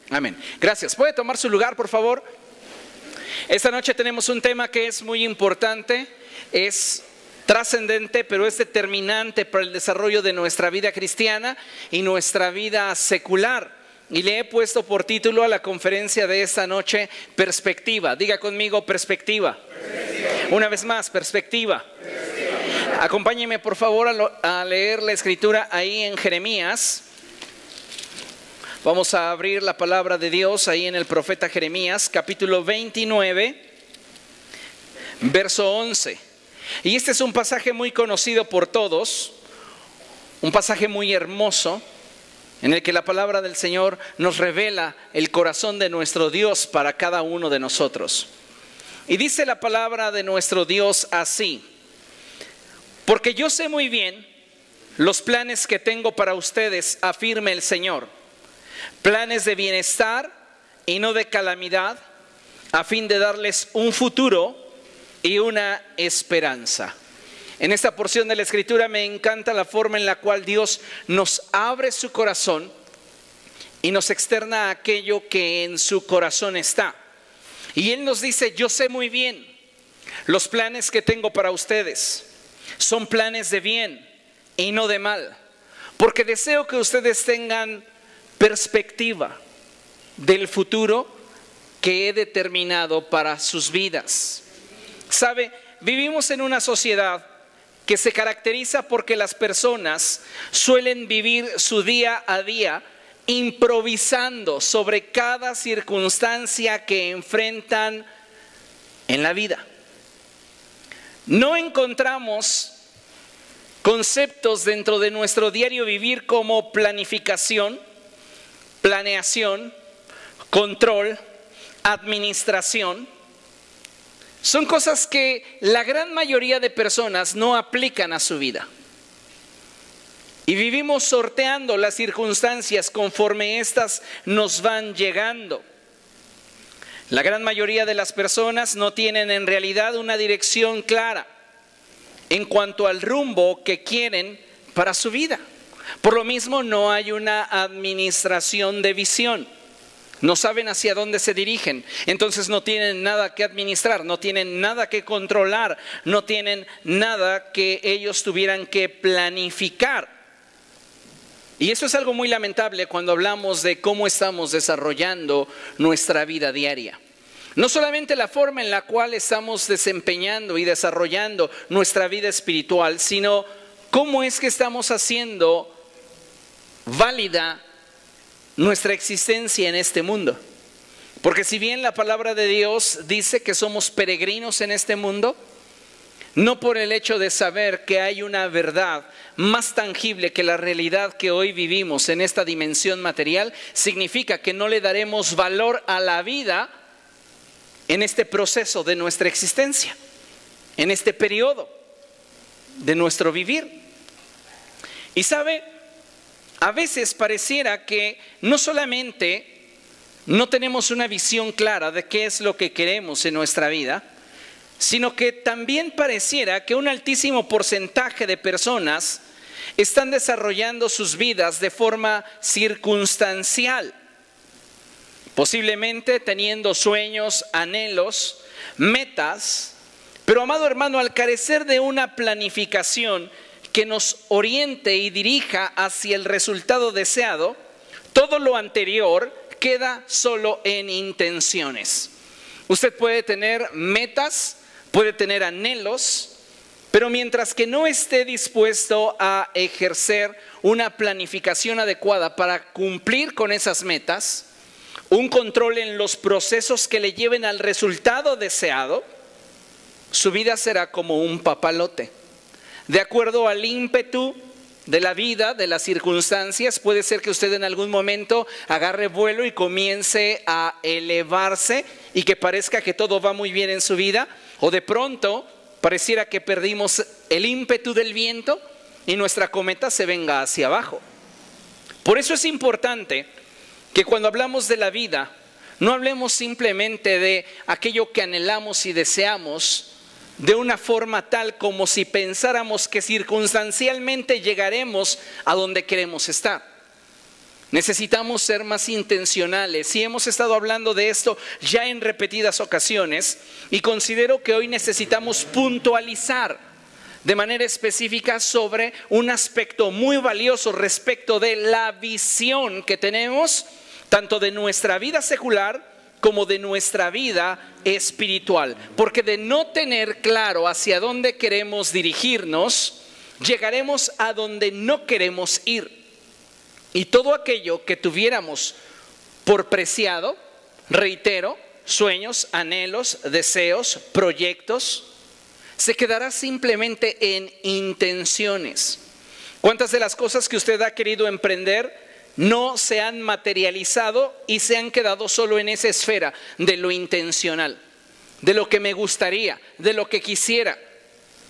Amén. Gracias. ¿Puede tomar su lugar, por favor? Esta noche tenemos un tema que es muy importante, es trascendente, pero es determinante para el desarrollo de nuestra vida cristiana y nuestra vida secular. Y le he puesto por título a la conferencia de esta noche, Perspectiva. Diga conmigo, perspectiva. Una vez más, perspectiva. Acompáñeme por favor a leer la escritura ahí en Jeremías. Vamos a abrir la palabra de Dios ahí en el profeta Jeremías, capítulo 29, verso 11. Y este es un pasaje muy conocido por todos, un pasaje muy hermoso, en el que la palabra del Señor nos revela el corazón de nuestro Dios para cada uno de nosotros. Y dice la palabra de nuestro Dios así: porque yo sé muy bien los planes que tengo para ustedes, afirma el Señor, planes de bienestar y no de calamidad, a fin de darles un futuro y una esperanza. En esta porción de la Escritura me encanta la forma en la cual Dios nos abre su corazón y nos externa aquello que en su corazón está. Y Él nos dice: yo sé muy bien los planes que tengo para ustedes. Son planes de bien y no de mal, porque deseo que ustedes tengan perspectiva del futuro que he determinado para sus vidas. ¿Sabe? Vivimos en una sociedad que se caracteriza porque las personas suelen vivir su día a día improvisando sobre cada circunstancia que enfrentan en la vida. No encontramos conceptos dentro de nuestro diario vivir como planificación, planeación, control, administración. Son cosas que la gran mayoría de personas no aplican a su vida. Y vivimos sorteando las circunstancias conforme éstas nos van llegando. La gran mayoría de las personas no tienen en realidad una dirección clara en cuanto al rumbo que quieren para su vida. Por lo mismo, no hay una administración de visión. No saben hacia dónde se dirigen. Entonces no tienen nada que administrar, no tienen nada que controlar, no tienen nada que ellos tuvieran que planificar. Y eso es algo muy lamentable cuando hablamos de cómo estamos desarrollando nuestra vida diaria. No solamente la forma en la cual estamos desempeñando y desarrollando nuestra vida espiritual, sino cómo es que estamos haciendo válida nuestra existencia en este mundo. Porque si bien la palabra de Dios dice que somos peregrinos en este mundo, no por el hecho de saber que hay una verdad más tangible que la realidad que hoy vivimos en esta dimensión material, significa que no le daremos valor a la vida en este proceso de nuestra existencia, en este periodo de nuestro vivir. Y sabe, a veces pareciera que no solamente no tenemos una visión clara de qué es lo que queremos en nuestra vida, sino que también pareciera que un altísimo porcentaje de personas están desarrollando sus vidas de forma circunstancial, posiblemente teniendo sueños, anhelos, metas, pero amado hermano, al carecer de una planificación que nos oriente y dirija hacia el resultado deseado, todo lo anterior queda solo en intenciones. Usted puede tener metas, puede tener anhelos, pero mientras que no esté dispuesto a ejercer una planificación adecuada para cumplir con esas metas, un control en los procesos que le lleven al resultado deseado, su vida será como un papalote. De acuerdo al ímpetu de la vida, de las circunstancias, puede ser que usted en algún momento agarre vuelo y comience a elevarse y que parezca que todo va muy bien en su vida, o de pronto pareciera que perdimos el ímpetu del viento y nuestra cometa se venga hacia abajo. Por eso es importante que cuando hablamos de la vida, no hablemos simplemente de aquello que anhelamos y deseamos, de una forma tal como si pensáramos que circunstancialmente llegaremos a donde queremos estar. Necesitamos ser más intencionales y hemos estado hablando de esto ya en repetidas ocasiones y considero que hoy necesitamos puntualizar de manera específica sobre un aspecto muy valioso respecto de la visión que tenemos tanto de nuestra vida secular como de nuestra vida espiritual. Porque de no tener claro hacia dónde queremos dirigirnos, llegaremos a donde no queremos ir. Y todo aquello que tuviéramos por preciado, reitero, sueños, anhelos, deseos, proyectos, se quedará simplemente en intenciones. ¿Cuántas de las cosas que usted ha querido emprender no se han materializado y se han quedado solo en esa esfera de lo intencional, de lo que me gustaría, de lo que quisiera?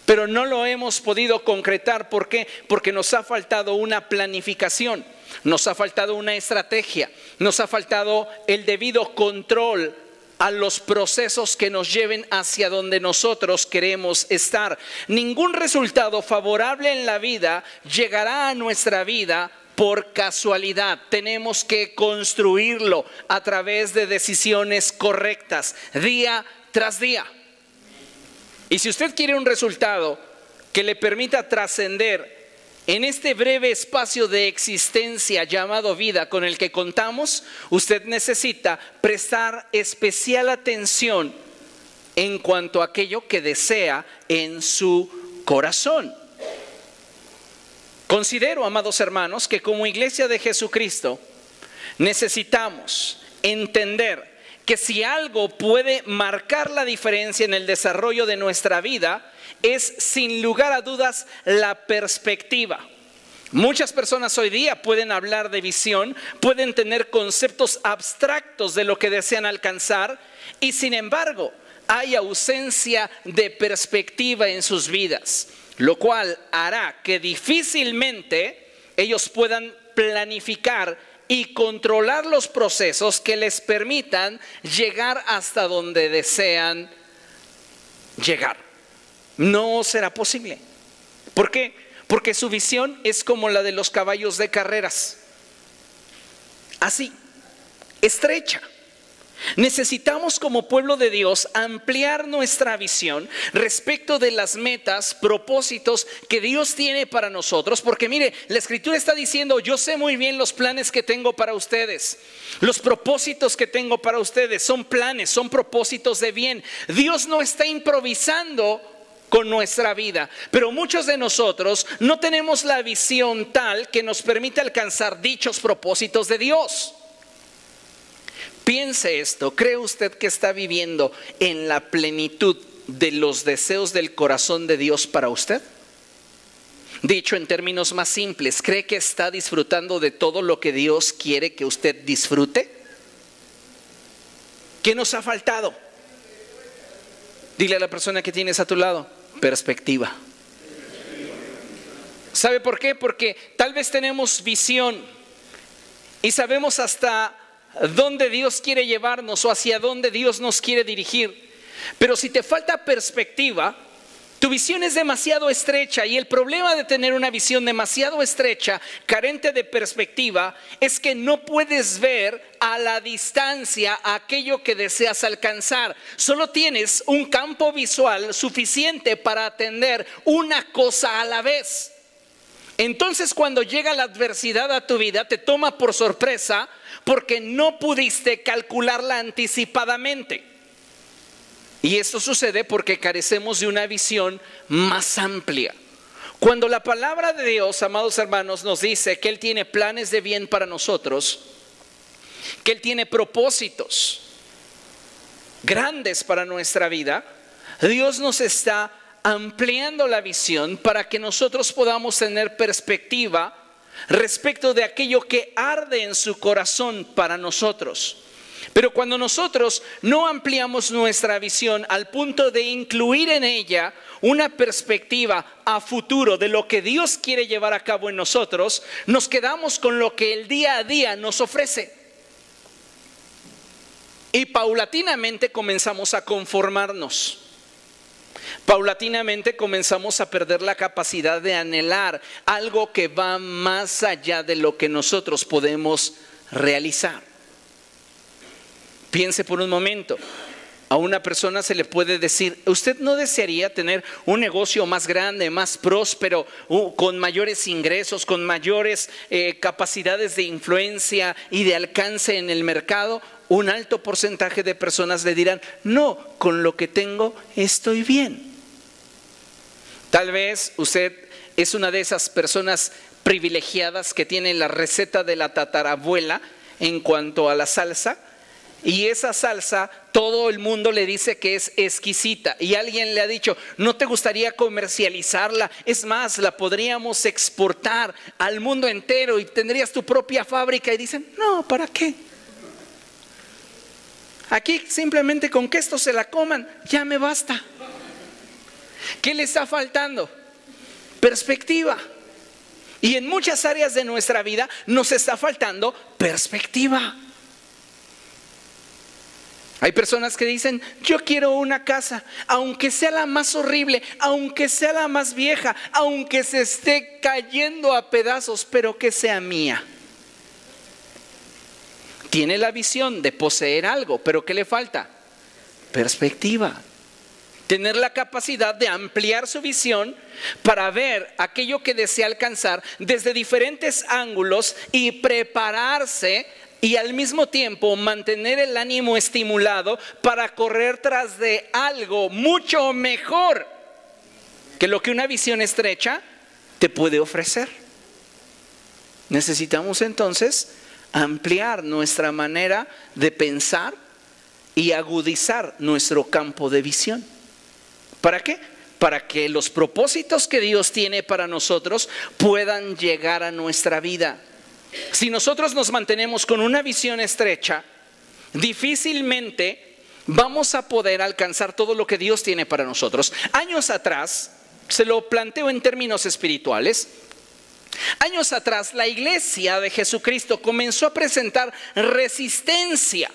Pero no lo hemos podido concretar. ¿Por qué? Porque nos ha faltado una planificación, nos ha faltado una estrategia, nos ha faltado el debido control a los procesos que nos lleven hacia donde nosotros queremos estar. Ningún resultado favorable en la vida llegará a nuestra vida por casualidad. Tenemos que construirlo a través de decisiones correctas, día tras día. Y si usted quiere un resultado que le permita trascender en este breve espacio de existencia llamado vida con el que contamos, usted necesita prestar especial atención en cuanto a aquello que desea en su corazón. Considero, amados hermanos, que como Iglesia de Jesucristo necesitamos entender que si algo puede marcar la diferencia en el desarrollo de nuestra vida, es sin lugar a dudas la perspectiva. Muchas personas hoy día pueden hablar de visión, pueden tener conceptos abstractos de lo que desean alcanzar y sin embargo hay ausencia de perspectiva en sus vidas, lo cual hará que difícilmente ellos puedan planificar y controlar los procesos que les permitan llegar hasta donde desean llegar. No será posible. ¿Por qué? Porque su visión es como la de los caballos de carreras. Así, estrecha. Necesitamos como pueblo de Dios ampliar nuestra visión respecto de las metas, propósitos que Dios tiene para nosotros. Porque mire, la Escritura está diciendo: yo sé muy bien los planes que tengo para ustedes. Los propósitos que tengo para ustedes son planes, son propósitos de bien. Dios no está improvisando con nuestra vida, pero muchos de nosotros no tenemos la visión tal que nos permite alcanzar dichos propósitos de Dios. Piense esto: ¿cree usted que está viviendo en la plenitud de los deseos del corazón de Dios para usted? Dicho en términos más simples, ¿cree que está disfrutando de todo lo que Dios quiere que usted disfrute? ¿Qué nos ha faltado? Dile a la persona que tienes a tu lado: perspectiva. ¿Sabe por qué? Porque tal vez tenemos visión y sabemos hasta dónde Dios quiere llevarnos o hacia dónde Dios nos quiere dirigir. Pero si te falta perspectiva, tu visión es demasiado estrecha, y el problema de tener una visión demasiado estrecha, carente de perspectiva, es que no puedes ver a la distancia aquello que deseas alcanzar. Solo tienes un campo visual suficiente para atender una cosa a la vez. Entonces, cuando llega la adversidad a tu vida, te toma por sorpresa porque no pudiste calcularla anticipadamente. Y esto sucede porque carecemos de una visión más amplia. Cuando la palabra de Dios, amados hermanos, nos dice que Él tiene planes de bien para nosotros, que Él tiene propósitos grandes para nuestra vida, Dios nos está ampliando la visión para que nosotros podamos tener perspectiva respecto de aquello que arde en su corazón para nosotros. Pero cuando nosotros no ampliamos nuestra visión al punto de incluir en ella una perspectiva a futuro de lo que Dios quiere llevar a cabo en nosotros, nos quedamos con lo que el día a día nos ofrece. Y paulatinamente comenzamos a conformarnos. Paulatinamente comenzamos a perder la capacidad de anhelar algo que va más allá de lo que nosotros podemos realizar. Piense por un momento. A una persona se le puede decir: ¿usted no desearía tener un negocio más grande, más próspero, con mayores ingresos, con mayores capacidades de influencia y de alcance en el mercado? Un alto porcentaje de personas le dirán: no, con lo que tengo estoy bien. Tal vez usted es una de esas personas privilegiadas que tiene la receta de la tatarabuela en cuanto a la salsa. Y esa salsa, todo el mundo le dice que es exquisita. Y alguien le ha dicho: ¿no te gustaría comercializarla? Es más, la podríamos exportar al mundo entero y tendrías tu propia fábrica. Y dicen: no, ¿para qué? Aquí simplemente con que esto se la coman, ya me basta. ¿Qué le está faltando? Perspectiva. Y en muchas áreas de nuestra vida nos está faltando perspectiva. Hay personas que dicen: yo quiero una casa, aunque sea la más horrible, aunque sea la más vieja, aunque se esté cayendo a pedazos, pero que sea mía. Tiene la visión de poseer algo, pero ¿qué le falta? Perspectiva. Tener la capacidad de ampliar su visión para ver aquello que desea alcanzar desde diferentes ángulos y prepararse. Y al mismo tiempo mantener el ánimo estimulado para correr tras de algo mucho mejor que lo que una visión estrecha te puede ofrecer. Necesitamos entonces ampliar nuestra manera de pensar y agudizar nuestro campo de visión. ¿Para qué? Para que los propósitos que Dios tiene para nosotros puedan llegar a nuestra vida. Si nosotros nos mantenemos con una visión estrecha, difícilmente vamos a poder alcanzar todo lo que Dios tiene para nosotros. Años atrás, se lo planteo en términos espirituales, años atrás la iglesia de Jesucristo comenzó a presentar resistencia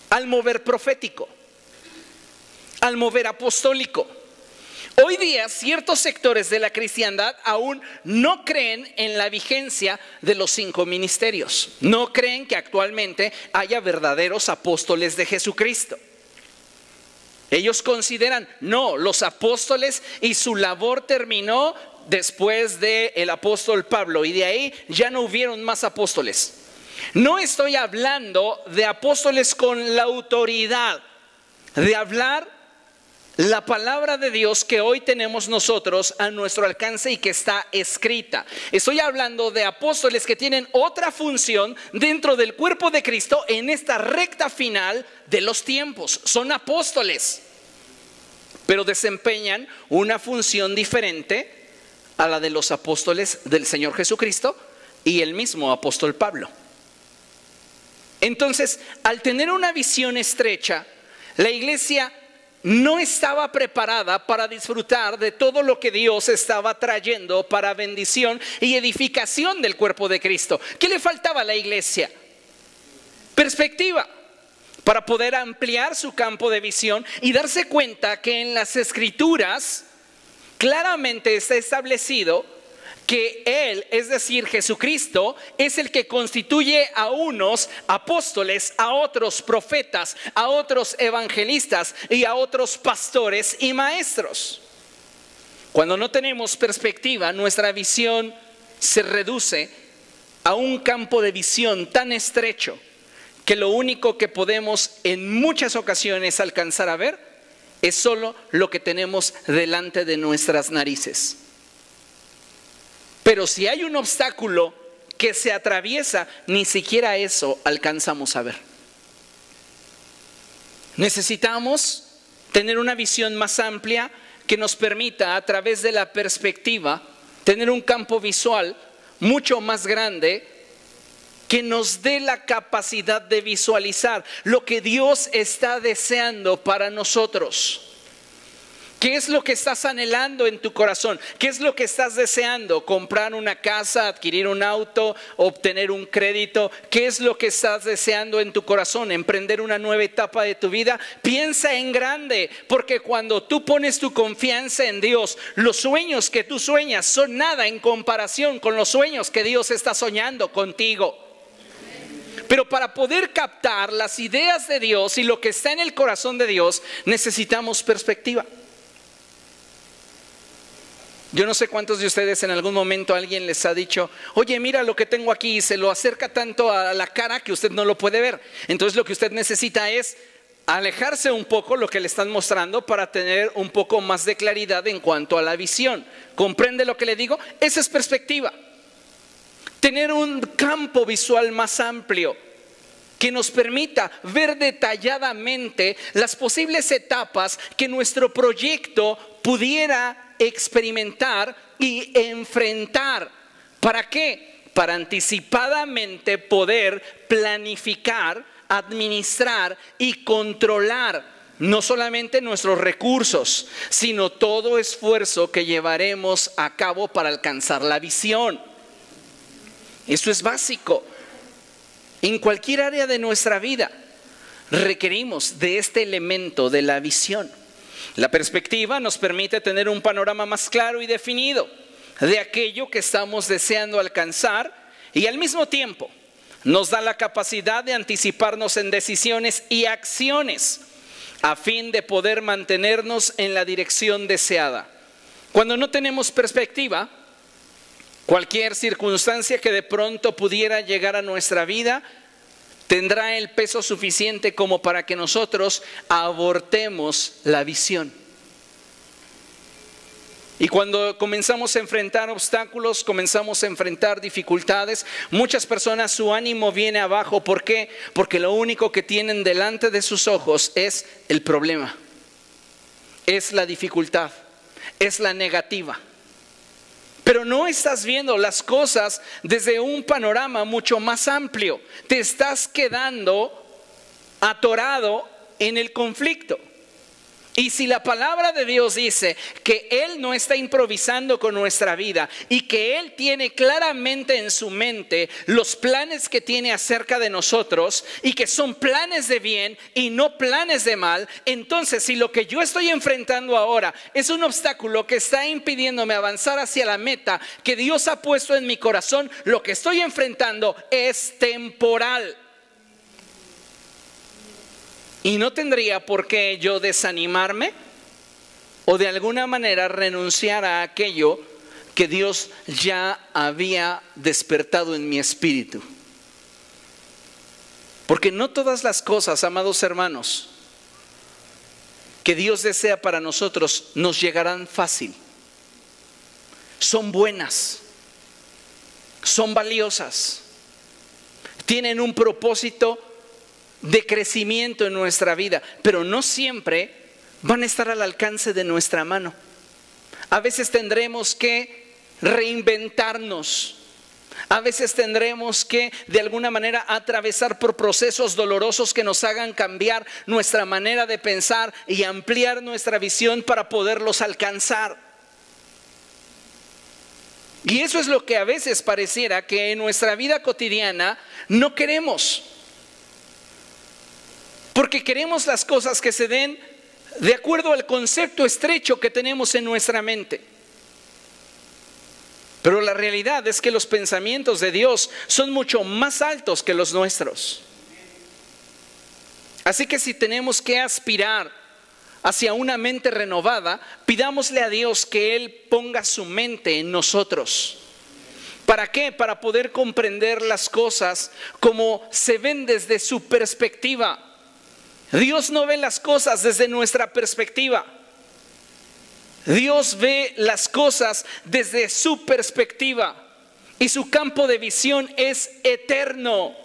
al mover profético, al mover apostólico. Hoy día ciertos sectores de la cristiandad aún no creen en la vigencia de los 5 ministerios. No creen que actualmente haya verdaderos apóstoles de Jesucristo. Ellos consideran: no, los apóstoles y su labor terminó después del apóstol Pablo y de ahí ya no hubieron más apóstoles. No estoy hablando de apóstoles con la autoridad de hablar la palabra de Dios que hoy tenemos nosotros a nuestro alcance y que está escrita. Estoy hablando de apóstoles que tienen otra función dentro del cuerpo de Cristo en esta recta final de los tiempos. Son apóstoles, pero desempeñan una función diferente a la de los apóstoles del Señor Jesucristo y el mismo apóstol Pablo. Entonces, al tener una visión estrecha, la iglesia no estaba preparada para disfrutar de todo lo que Dios estaba trayendo para bendición y edificación del cuerpo de Cristo. ¿Qué le faltaba a la iglesia? Perspectiva, para poder ampliar su campo de visión y darse cuenta que en las Escrituras claramente está establecido que Él, es decir, Jesucristo, es el que constituye a unos apóstoles, a otros profetas, a otros evangelistas y a otros pastores y maestros. Cuando no tenemos perspectiva, nuestra visión se reduce a un campo de visión tan estrecho que lo único que podemos en muchas ocasiones alcanzar a ver es solo lo que tenemos delante de nuestras narices. Pero si hay un obstáculo que se atraviesa, ni siquiera eso alcanzamos a ver. Necesitamos tener una visión más amplia que nos permita, a través de la perspectiva, tener un campo visual mucho más grande que nos dé la capacidad de visualizar lo que Dios está deseando para nosotros. ¿Qué es lo que estás anhelando en tu corazón? ¿Qué es lo que estás deseando? ¿Comprar una casa, adquirir un auto, obtener un crédito? ¿Qué es lo que estás deseando en tu corazón? ¿Emprender una nueva etapa de tu vida? Piensa en grande, porque cuando tú pones tu confianza en Dios, los sueños que tú sueñas son nada en comparación con los sueños que Dios está soñando contigo. Pero para poder captar las ideas de Dios y lo que está en el corazón de Dios, necesitamos perspectiva. Yo no sé cuántos de ustedes en algún momento alguien les ha dicho: oye, mira lo que tengo aquí, y se lo acerca tanto a la cara que usted no lo puede ver. Entonces lo que usted necesita es alejarse un poco lo que le están mostrando para tener un poco más de claridad en cuanto a la visión. ¿Comprende lo que le digo? Esa es perspectiva. Tener un campo visual más amplio que nos permita ver detalladamente las posibles etapas que nuestro proyecto pudiera experimentar y enfrentar. ¿Para qué? Para anticipadamente poder planificar, administrar y controlar no solamente nuestros recursos, sino todo esfuerzo que llevaremos a cabo para alcanzar la visión. Eso es básico. En cualquier área de nuestra vida requerimos de este elemento de la visión. La perspectiva nos permite tener un panorama más claro y definido de aquello que estamos deseando alcanzar, y al mismo tiempo nos da la capacidad de anticiparnos en decisiones y acciones a fin de poder mantenernos en la dirección deseada. Cuando no tenemos perspectiva, cualquier circunstancia que de pronto pudiera llegar a nuestra vida tendrá el peso suficiente como para que nosotros abortemos la visión. Y cuando comenzamos a enfrentar obstáculos, comenzamos a enfrentar dificultades, muchas personas su ánimo viene abajo. ¿Por qué? Porque lo único que tienen delante de sus ojos es el problema, es la dificultad, es la negativa. Pero no estás viendo las cosas desde un panorama mucho más amplio. Te estás quedando atorado en el conflicto. Y si la palabra de Dios dice que Él no está improvisando con nuestra vida y que Él tiene claramente en su mente los planes que tiene acerca de nosotros y que son planes de bien y no planes de mal, entonces si lo que yo estoy enfrentando ahora es un obstáculo que está impidiéndome avanzar hacia la meta que Dios ha puesto en mi corazón, lo que estoy enfrentando es temporal. Y no tendría por qué yo desanimarme o de alguna manera renunciar a aquello que Dios ya había despertado en mi espíritu. Porque no todas las cosas, amados hermanos, que Dios desea para nosotros nos llegarán fácil. Son buenas, son valiosas, tienen un propósito de crecimiento en nuestra vida, pero no siempre van a estar al alcance de nuestra mano. A veces tendremos que reinventarnos, a veces tendremos que de alguna manera atravesar por procesos dolorosos que nos hagan cambiar nuestra manera de pensar y ampliar nuestra visión para poderlos alcanzar. Y eso es lo que a veces pareciera que en nuestra vida cotidiana no queremos. Porque queremos las cosas que se den de acuerdo al concepto estrecho que tenemos en nuestra mente. Pero la realidad es que los pensamientos de Dios son mucho más altos que los nuestros. Así que si tenemos que aspirar hacia una mente renovada, pidámosle a Dios que Él ponga su mente en nosotros. ¿Para qué? Para poder comprender las cosas como se ven desde su perspectiva. Dios no ve las cosas desde nuestra perspectiva. Dios ve las cosas desde su perspectiva y su campo de visión es eterno.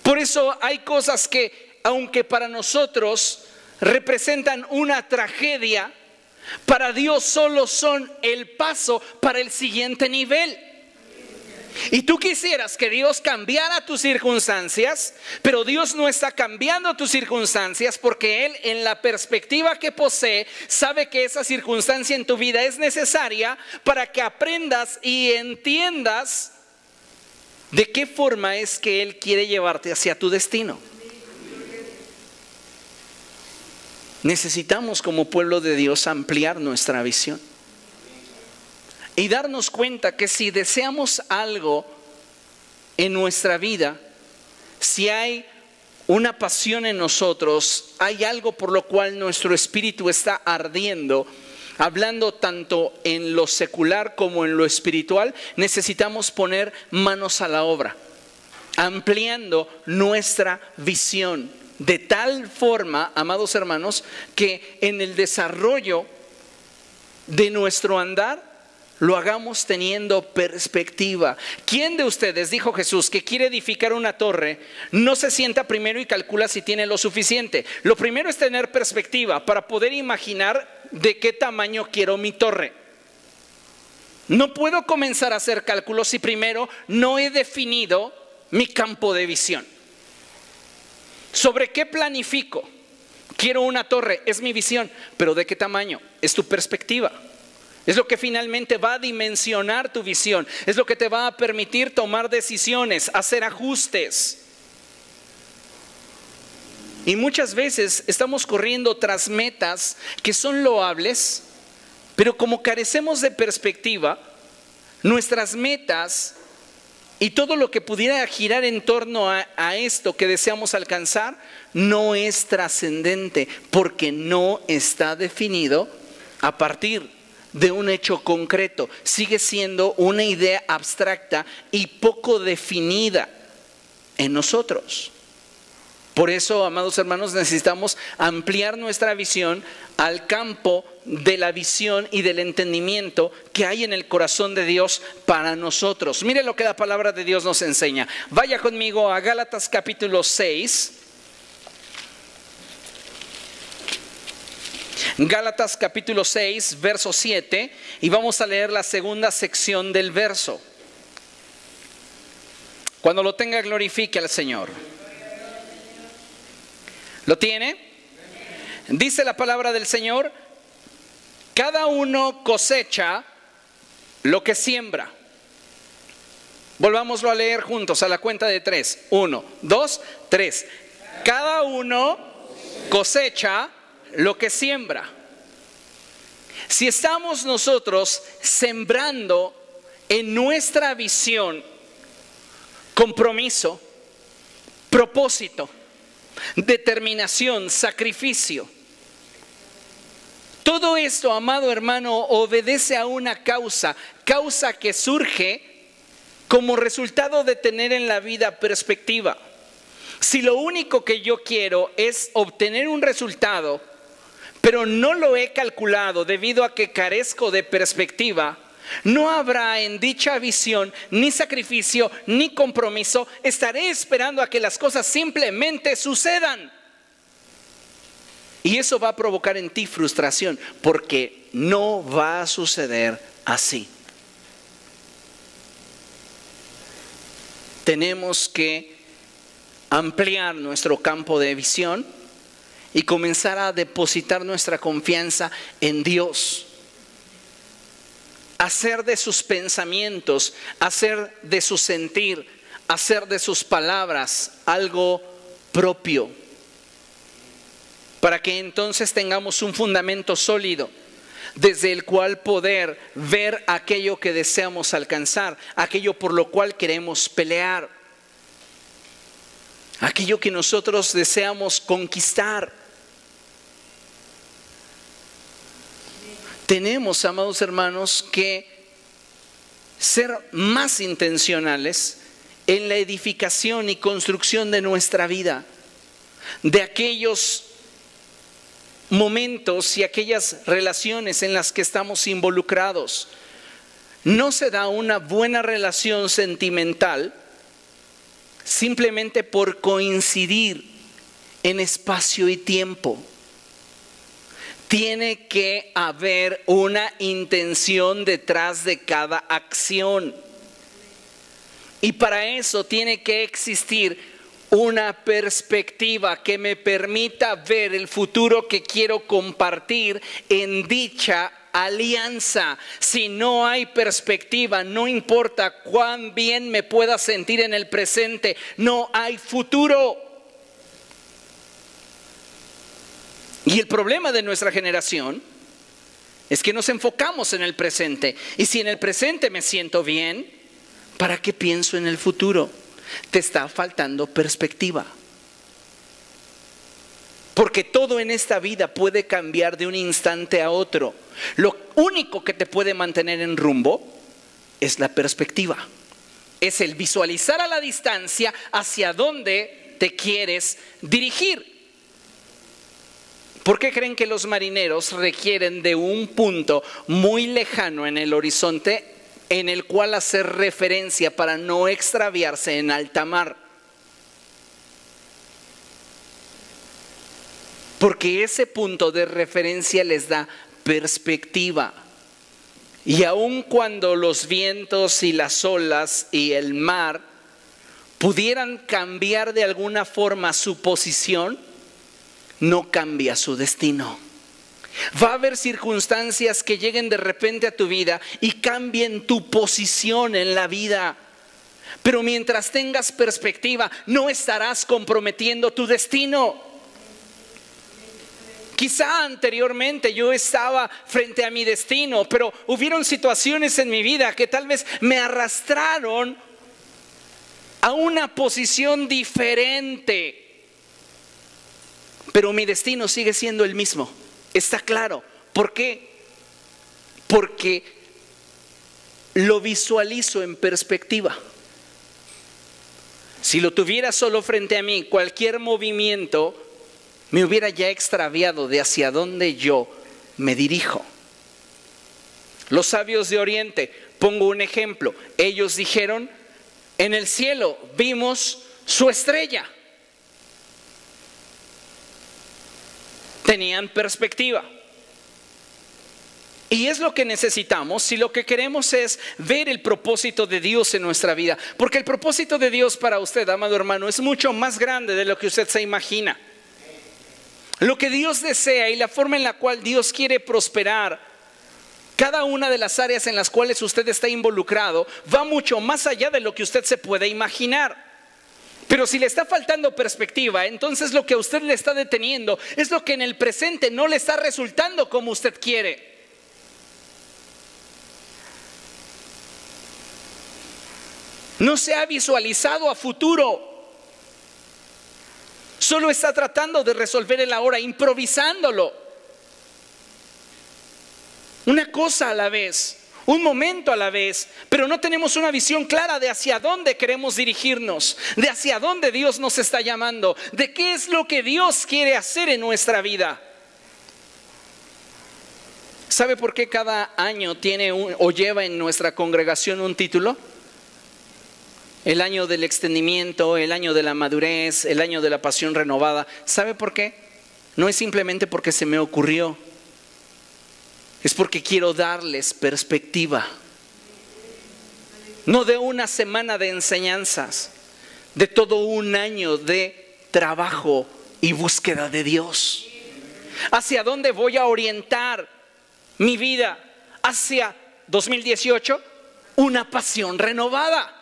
Por eso hay cosas que, aunque para nosotros representan una tragedia, para Dios solo son el paso para el siguiente nivel. Y tú quisieras que Dios cambiara tus circunstancias, pero Dios no está cambiando tus circunstancias porque Él, en la perspectiva que posee, sabe que esa circunstancia en tu vida es necesaria para que aprendas y entiendas de qué forma es que Él quiere llevarte hacia tu destino. Necesitamos como pueblo de Dios ampliar nuestra visión y darnos cuenta que si deseamos algo en nuestra vida, si hay una pasión en nosotros, hay algo por lo cual nuestro espíritu está ardiendo, hablando tanto en lo secular como en lo espiritual, necesitamos poner manos a la obra, ampliando nuestra visión de tal forma, amados hermanos, que en el desarrollo de nuestro andar lo hagamos teniendo perspectiva. ¿Quién de ustedes, dijo Jesús, que quiere edificar una torre, no se sienta primero y calcula si tiene lo suficiente? Lo primero es tener perspectiva para poder imaginar de qué tamaño quiero mi torre. No puedo comenzar a hacer cálculos si primero no he definido mi campo de visión. ¿Sobre qué planifico? Quiero una torre, es mi visión, pero ¿de qué tamaño? Es tu perspectiva. Es lo que finalmente va a dimensionar tu visión. Es lo que te va a permitir tomar decisiones, hacer ajustes. Y muchas veces estamos corriendo tras metas que son loables, pero como carecemos de perspectiva, nuestras metas y todo lo que pudiera girar en torno a esto que deseamos alcanzar no es trascendente, porque no está definido a partir de un hecho concreto. Sigue siendo una idea abstracta y poco definida en nosotros. Por eso, amados hermanos, necesitamos ampliar nuestra visión al campo de la visión y del entendimiento que hay en el corazón de Dios para nosotros. Mire lo que la palabra de Dios nos enseña. Vaya conmigo a Gálatas capítulo 6. Gálatas capítulo 6, verso 7, y vamos a leer la segunda sección del verso. Cuando lo tenga, glorifique al Señor. ¿Lo tiene? Dice la palabra del Señor: cada uno cosecha lo que siembra. Volvámoslo a leer juntos a la cuenta de 3. 1, 2, 3. Cada uno cosecha lo que siembra. Si estamos nosotros sembrando en nuestra visión compromiso, propósito, determinación, sacrificio, todo esto, amado hermano, obedece a una causa que surge como resultado de tener en la vida perspectiva. Si lo único que yo quiero es obtener un resultado, pero no lo he calculado debido a que carezco de perspectiva, no habrá en dicha visión ni sacrificio ni compromiso. Estaré esperando a que las cosas simplemente sucedan. Y eso va a provocar en ti frustración, porque no va a suceder así. Tenemos que ampliar nuestro campo de visión y comenzar a depositar nuestra confianza en Dios. Hacer de sus pensamientos, hacer de su sentir, hacer de sus palabras algo propio, para que entonces tengamos un fundamento sólido desde el cual poder ver aquello que deseamos alcanzar, aquello por lo cual queremos pelear, aquello que nosotros deseamos conquistar. Tenemos, amados hermanos, que ser más intencionales en la edificación y construcción de nuestra vida, de aquellos momentos y aquellas relaciones en las que estamos involucrados. No se da una buena relación sentimental simplemente por coincidir en espacio y tiempo. Tiene que haber una intención detrás de cada acción. Y para eso tiene que existir una perspectiva que me permita ver el futuro que quiero compartir en dicha alianza. Si no hay perspectiva, no importa cuán bien me pueda sentir en el presente, no hay futuro. Y el problema de nuestra generación es que nos enfocamos en el presente. Y si en el presente me siento bien, ¿para qué pienso en el futuro? Te está faltando perspectiva. Porque todo en esta vida puede cambiar de un instante a otro. Lo único que te puede mantener en rumbo es la perspectiva. Es el visualizar a la distancia hacia dónde te quieres dirigir. ¿Por qué creen que los marineros requieren de un punto muy lejano en el horizonte en el cual hacer referencia para no extraviarse en alta mar? Porque ese punto de referencia les da perspectiva. Y aun cuando los vientos y las olas y el mar pudieran cambiar de alguna forma su posición, no cambia su destino. Va a haber circunstancias que lleguen de repente a tu vida y cambien tu posición en la vida. Pero mientras tengas perspectiva, no estarás comprometiendo tu destino. Quizá anteriormente yo estaba frente a mi destino, pero hubieron situaciones en mi vida que tal vez me arrastraron a una posición diferente. Pero mi destino sigue siendo el mismo, está claro. ¿Por qué? Porque lo visualizo en perspectiva. Si lo tuviera solo frente a mí, cualquier movimiento me hubiera ya extraviado de hacia dónde yo me dirijo. Los sabios de Oriente, pongo un ejemplo, ellos dijeron: en el cielo vimos su estrella. Tenían perspectiva. Y es lo que necesitamos si lo que queremos es ver el propósito de Dios en nuestra vida. Porque el propósito de Dios para usted, amado hermano, es mucho más grande de lo que usted se imagina. Lo que Dios desea y la forma en la cual Dios quiere prosperar cada una de las áreas en las cuales usted está involucrado va mucho más allá de lo que usted se puede imaginar. Pero si le está faltando perspectiva, entonces lo que a usted le está deteniendo es lo que en el presente no le está resultando como usted quiere. No se ha visualizado a futuro. Solo está tratando de resolver el ahora, improvisándolo. Una cosa a la vez, un momento a la vez, pero no tenemos una visión clara de hacia dónde queremos dirigirnos, de hacia dónde Dios nos está llamando, de qué es lo que Dios quiere hacer en nuestra vida. ¿Sabe por qué cada año tiene o lleva en nuestra congregación un título? El año del extendimiento, el año de la madurez, el año de la pasión renovada. ¿Sabe por qué? No es simplemente porque se me ocurrió. Es porque quiero darles perspectiva. No de una semana de enseñanzas, de todo un año de trabajo y búsqueda de Dios. ¿Hacia dónde voy a orientar mi vida? Hacia 2018, una pasión renovada.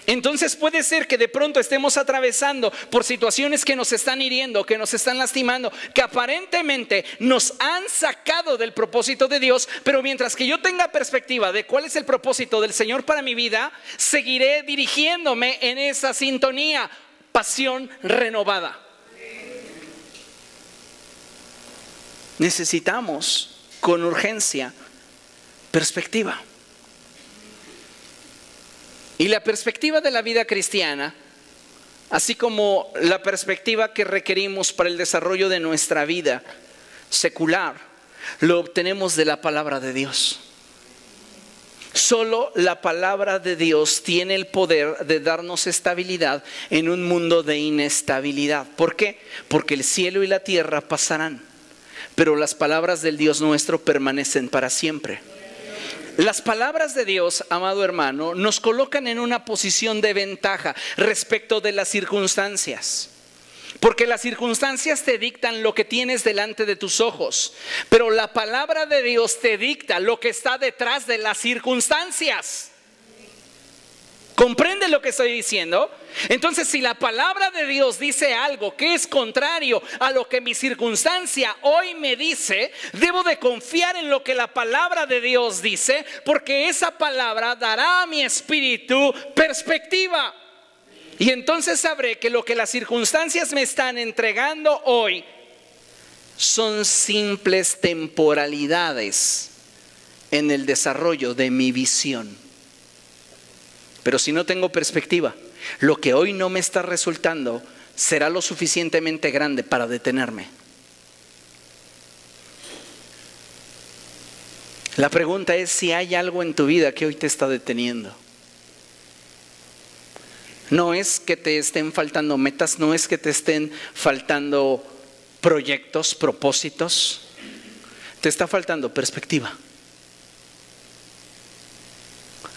Entonces puede ser que de pronto estemos atravesando por situaciones que nos están hiriendo, que nos están lastimando, que aparentemente nos han sacado del propósito de Dios, pero mientras que yo tenga perspectiva de cuál es el propósito del Señor para mi vida, seguiré dirigiéndome en esa sintonía, pasión renovada. Necesitamos con urgencia perspectiva. Y la perspectiva de la vida cristiana, así como la perspectiva que requerimos para el desarrollo de nuestra vida secular, lo obtenemos de la palabra de Dios. Solo la palabra de Dios tiene el poder de darnos estabilidad en un mundo de inestabilidad. ¿Por qué? Porque el cielo y la tierra pasarán, pero las palabras del Dios nuestro permanecen para siempre. Las palabras de Dios, amado hermano, nos colocan en una posición de ventaja respecto de las circunstancias. Porque las circunstancias te dictan lo que tienes delante de tus ojos, pero la palabra de Dios te dicta lo que está detrás de las circunstancias. ¿Comprende lo que estoy diciendo? Entonces, si la palabra de Dios dice algo que es contrario a lo que mi circunstancia hoy me dice, debo de confiar en lo que la palabra de Dios dice, porque esa palabra dará a mi espíritu perspectiva. Y entonces sabré que lo que las circunstancias me están entregando hoy son simples temporalidades en el desarrollo de mi visión. Pero si no tengo perspectiva, lo que hoy no me está resultando será lo suficientemente grande para detenerme. La pregunta es si hay algo en tu vida que hoy te está deteniendo. No es que te estén faltando metas, no es que te estén faltando proyectos, propósitos. Te está faltando perspectiva.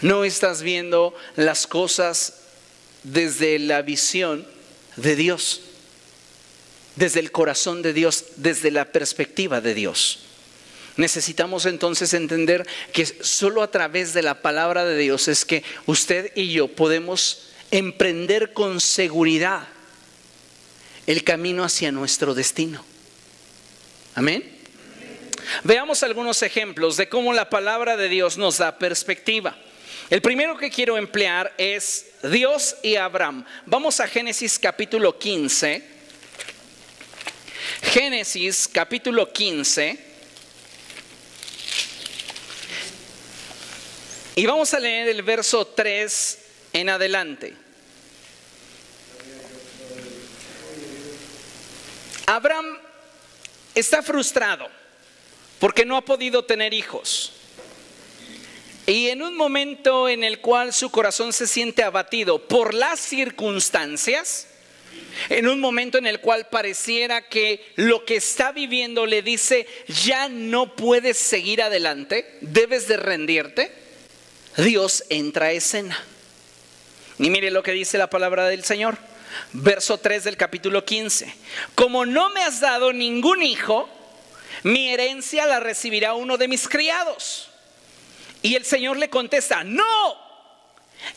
No estás viendo las cosas desde la visión de Dios, desde el corazón de Dios, desde la perspectiva de Dios. Necesitamos entonces entender que solo a través de la palabra de Dios es que usted y yo podemos emprender con seguridad el camino hacia nuestro destino. Amén. Veamos algunos ejemplos de cómo la palabra de Dios nos da perspectiva. El primero que quiero emplear es Dios y Abraham. Vamos a Génesis capítulo 15. Génesis capítulo 15. Y vamos a leer el verso 3 en adelante. Abraham está frustrado porque no ha podido tener hijos. Y en un momento en el cual su corazón se siente abatido por las circunstancias, en un momento en el cual pareciera que lo que está viviendo le dice, ya no puedes seguir adelante, debes de rendirte, Dios entra a escena. Y mire lo que dice la palabra del Señor, verso 3 del capítulo 15. Como no me has dado ningún hijo, mi herencia la recibirá uno de mis criados. Y el Señor le contesta, no,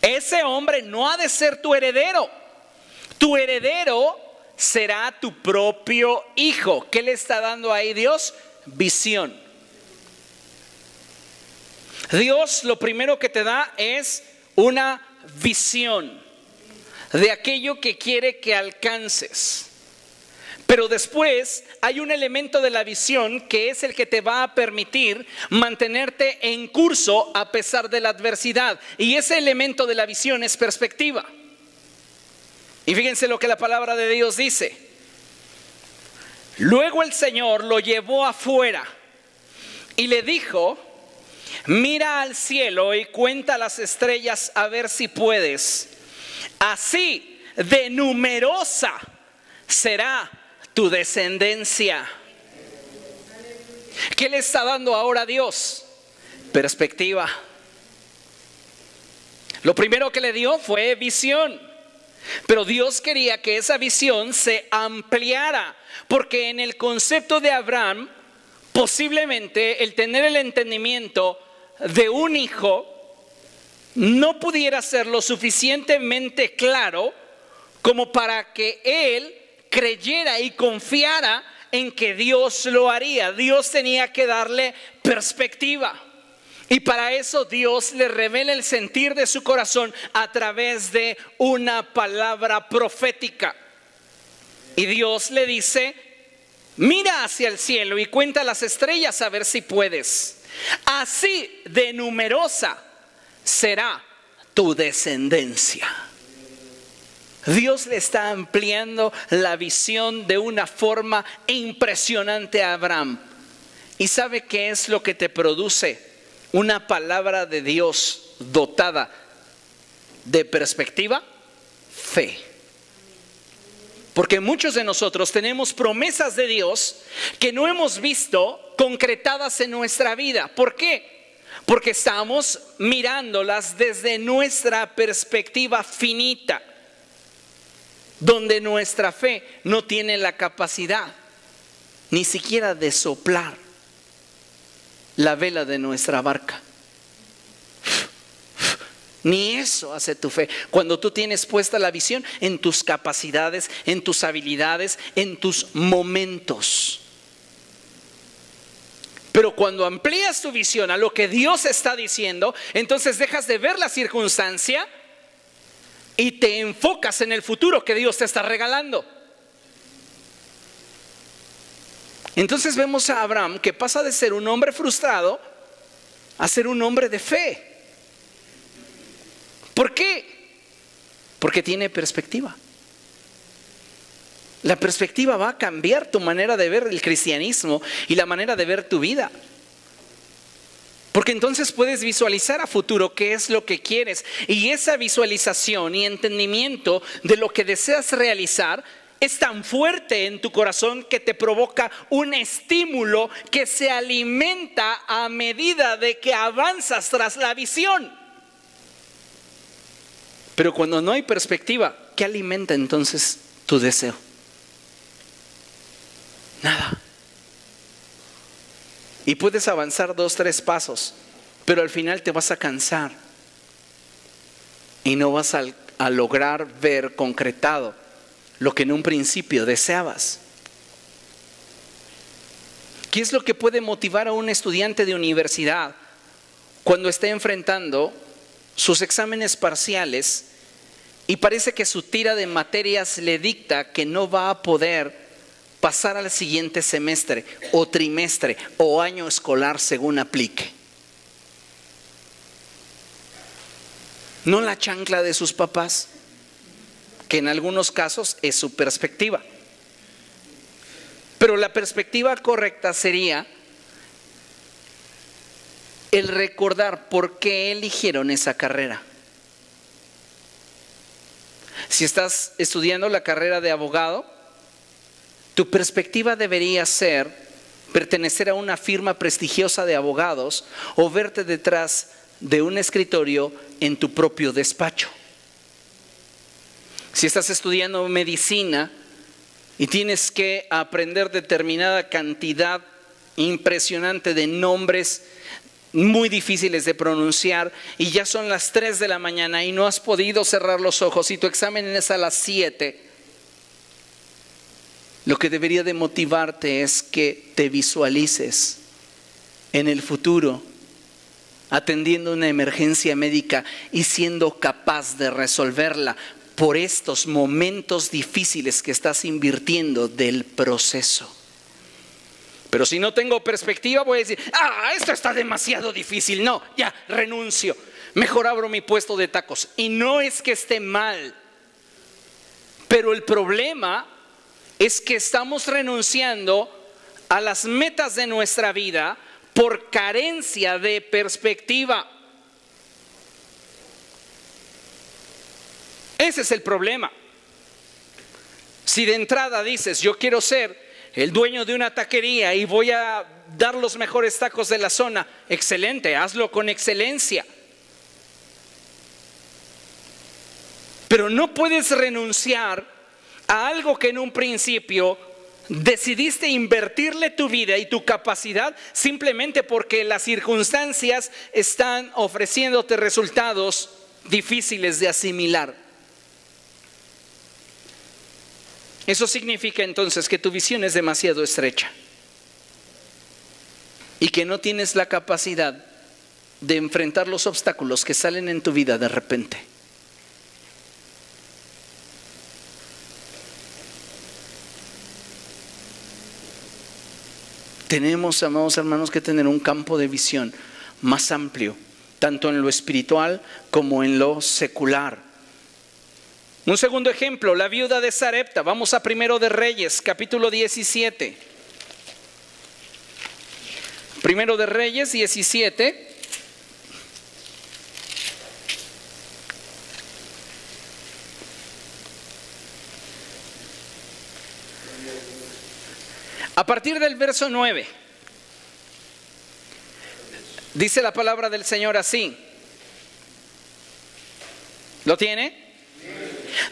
ese hombre no ha de ser tu heredero. Tu heredero será tu propio hijo. ¿Qué le está dando ahí Dios? Visión. Dios lo primero que te da es una visión de aquello que quiere que alcances. Pero después hay un elemento de la visión que es el que te va a permitir mantenerte en curso a pesar de la adversidad. Y ese elemento de la visión es perspectiva. Y fíjense lo que la palabra de Dios dice. Luego el Señor lo llevó afuera y le dijo, mira al cielo y cuenta las estrellas a ver si puedes. Así de numerosa será tu descendencia. ¿Qué le está dando ahora a Dios? Perspectiva. Lo primero que le dio fue visión. Pero Dios quería que esa visión se ampliara, porque en el concepto de Abraham, posiblemente el tener el entendimiento de un hijo no pudiera ser lo suficientemente claro como para que él creyera y confiara en que Dios lo haría. Dios tenía que darle perspectiva. Y para eso Dios le revela el sentir de su corazón a través de una palabra profética. Y Dios le dice, mira hacia el cielo y cuenta las estrellas a ver si puedes. Así de numerosa será tu descendencia. Dios le está ampliando la visión de una forma impresionante a Abraham. ¿Y sabe qué es lo que te produce una palabra de Dios dotada de perspectiva? Fe. Porque muchos de nosotros tenemos promesas de Dios que no hemos visto concretadas en nuestra vida. ¿Por qué? Porque estamos mirándolas desde nuestra perspectiva finita, donde nuestra fe no tiene la capacidad ni siquiera de soplar la vela de nuestra barca. Ni eso hace tu fe. Cuando tú tienes puesta la visión en tus capacidades, en tus habilidades, en tus momentos. Pero cuando amplías tu visión a lo que Dios está diciendo, entonces dejas de ver la circunstancia y te enfocas en el futuro que Dios te está regalando. Entonces vemos a Abraham que pasa de ser un hombre frustrado a ser un hombre de fe. ¿Por qué? Porque tiene perspectiva. La perspectiva va a cambiar tu manera de ver el cristianismo y la manera de ver tu vida. Porque entonces puedes visualizar a futuro qué es lo que quieres. Y esa visualización y entendimiento de lo que deseas realizar es tan fuerte en tu corazón que te provoca un estímulo que se alimenta a medida de que avanzas tras la visión. Pero cuando no hay perspectiva, ¿qué alimenta entonces tu deseo? Nada. Y puedes avanzar 2, 3 pasos, pero al final te vas a cansar y no vas a lograr ver concretado lo que en un principio deseabas. ¿Qué es lo que puede motivar a un estudiante de universidad cuando esté enfrentando sus exámenes parciales y parece que su tira de materias le dicta que no va a poder pasar al siguiente semestre o trimestre o año escolar según aplique? No la chancla de sus papás, que en algunos casos es su perspectiva. Pero la perspectiva correcta sería el recordar por qué eligieron esa carrera. Si estás estudiando la carrera de abogado, tu perspectiva debería ser pertenecer a una firma prestigiosa de abogados o verte detrás de un escritorio en tu propio despacho. Si estás estudiando medicina y tienes que aprender determinada cantidad impresionante de nombres muy difíciles de pronunciar y ya son las 3 de la mañana y no has podido cerrar los ojos y tu examen es a las 7, lo que debería de motivarte es que te visualices en el futuro atendiendo una emergencia médica y siendo capaz de resolverla por estos momentos difíciles que estás invirtiendo del proceso. Pero si no tengo perspectiva voy a decir, esto está demasiado difícil, no, ya renuncio, mejor abro mi puesto de tacos. Y no es que esté mal, pero el problema es que estamos renunciando a las metas de nuestra vida por carencia de perspectiva. Ese es el problema. Si de entrada dices, yo quiero ser el dueño de una taquería y voy a dar los mejores tacos de la zona, excelente, hazlo con excelencia. Pero no puedes renunciar a algo que en un principio decidiste invertirle tu vida y tu capacidad simplemente porque las circunstancias están ofreciéndote resultados difíciles de asimilar. Eso significa entonces que tu visión es demasiado estrecha y que no tienes la capacidad de enfrentar los obstáculos que salen en tu vida de repente. Tenemos, amados hermanos, que tener un campo de visión más amplio, tanto en lo espiritual como en lo secular. Un segundo ejemplo, la viuda de Sarepta. Vamos a Primero de Reyes, capítulo 17. Primero de Reyes 17. A partir del verso 9. Dice la palabra del Señor así. ¿Lo tiene?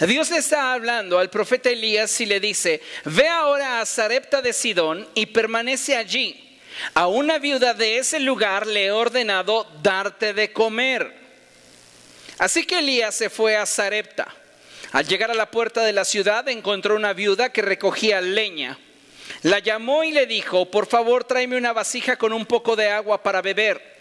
Dios le está hablando al profeta Elías y le dice: ve ahora a Sarepta de Sidón y permanece allí. A una viuda de ese lugar le he ordenado darte de comer. Así que Elías se fue a Sarepta. Al llegar a la puerta de la ciudad encontró una viuda que recogía leña. La llamó y le dijo: por favor, tráeme una vasija con un poco de agua para beber.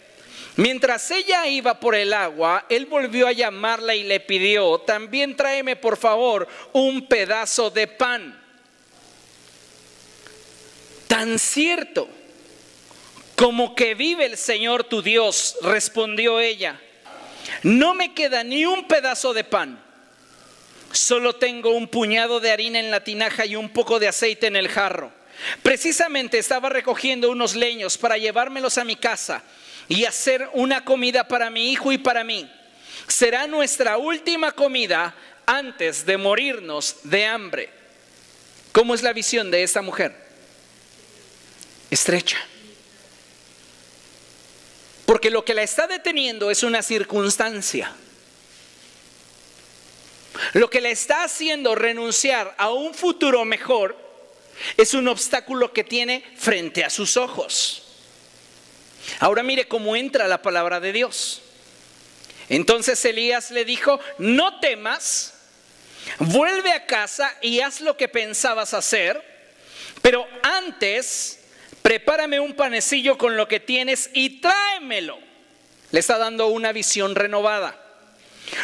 Mientras ella iba por el agua, él volvió a llamarla y le pidió: también tráeme por favor un pedazo de pan. Tan cierto como que vive el Señor tu Dios, respondió ella, no me queda ni un pedazo de pan. Solo tengo un puñado de harina en la tinaja y un poco de aceite en el jarro. Precisamente estaba recogiendo unos leños para llevármelos a mi casa y hacer una comida para mi hijo y para mí. Será nuestra última comida antes de morirnos de hambre. ¿Cómo es la visión de esta mujer? Estrecha. Porque lo que la está deteniendo es una circunstancia. Lo que la está haciendo renunciar a un futuro mejor es un obstáculo que tiene frente a sus ojos. Ahora mire cómo entra la palabra de Dios. Entonces Elías le dijo: no temas, vuelve a casa y haz lo que pensabas hacer, pero antes prepárame un panecillo con lo que tienes y tráemelo. Le está dando una visión renovada.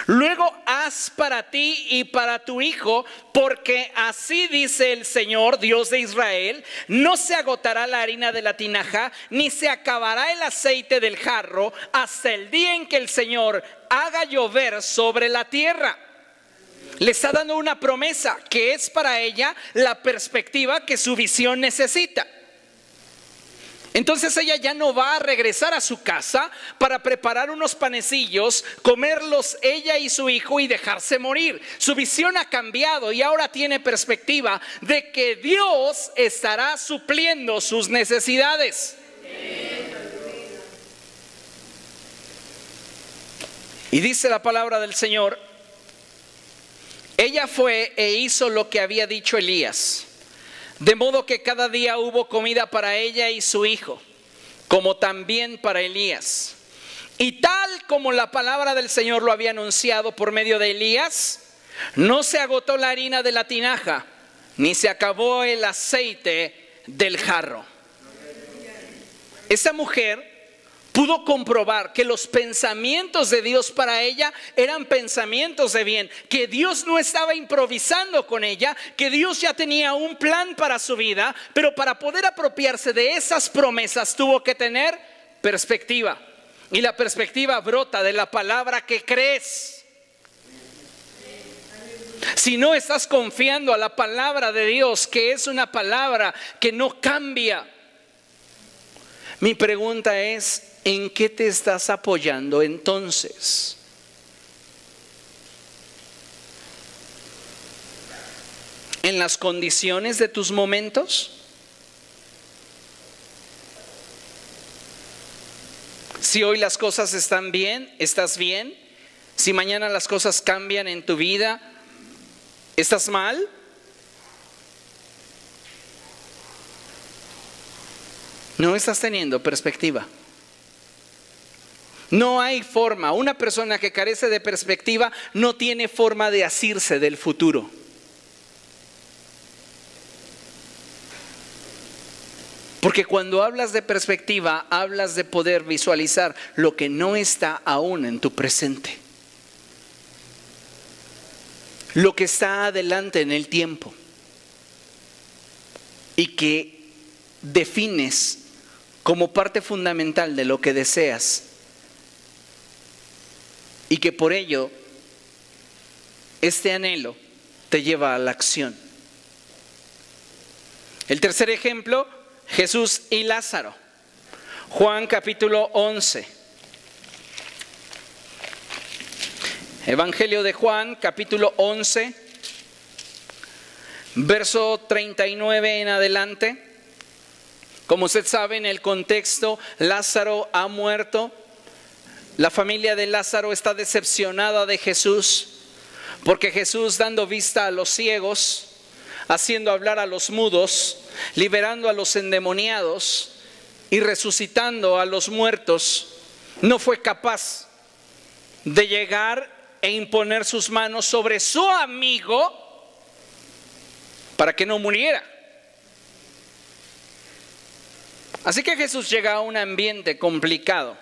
Luego haz para ti y para tu hijo, porque así dice el Señor, Dios de Israel: no se agotará la harina de la tinaja, ni se acabará el aceite del jarro, hasta el día en que el Señor haga llover sobre la tierra. Le está dando una promesa que es para ella la perspectiva que su visión necesita. Entonces ella ya no va a regresar a su casa para preparar unos panecillos, comerlos ella y su hijo y dejarse morir. Su visión ha cambiado y ahora tiene perspectiva de que Dios estará supliendo sus necesidades. Y dice la palabra del Señor: ella fue e hizo lo que había dicho Elías. De modo que cada día hubo comida para ella y su hijo, como también para Elías. Y tal como la palabra del Señor lo había anunciado por medio de Elías, no se agotó la harina de la tinaja, ni se acabó el aceite del jarro. Esa mujer pudo comprobar que los pensamientos de Dios para ella eran pensamientos de bien, que Dios no estaba improvisando con ella, que Dios ya tenía un plan para su vida, pero para poder apropiarse de esas promesas tuvo que tener perspectiva. Y la perspectiva brota de la palabra que crees. Si no estás confiando a la palabra de Dios, que es una palabra que no cambia, mi pregunta es: ¿en qué te estás apoyando entonces? ¿En las condiciones de tus momentos? Si hoy las cosas están bien, ¿estás bien? Si mañana las cosas cambian en tu vida, ¿estás mal? No estás teniendo perspectiva. No hay forma. Una persona que carece de perspectiva no tiene forma de asirse del futuro. Porque cuando hablas de perspectiva, hablas de poder visualizar lo que no está aún en tu presente. Lo que está adelante en el tiempo. Y que defines como parte fundamental de lo que deseas. Y que por ello este anhelo te lleva a la acción. El tercer ejemplo: Jesús y Lázaro. Juan capítulo 11. Evangelio de Juan capítulo 11, verso 39 en adelante. Como usted sabe, en el contexto, Lázaro ha muerto. La familia de Lázaro está decepcionada de Jesús, porque Jesús, dando vista a los ciegos, haciendo hablar a los mudos, liberando a los endemoniados y resucitando a los muertos, no fue capaz de llegar e imponer sus manos sobre su amigo para que no muriera. Así que Jesús llega a un ambiente complicado,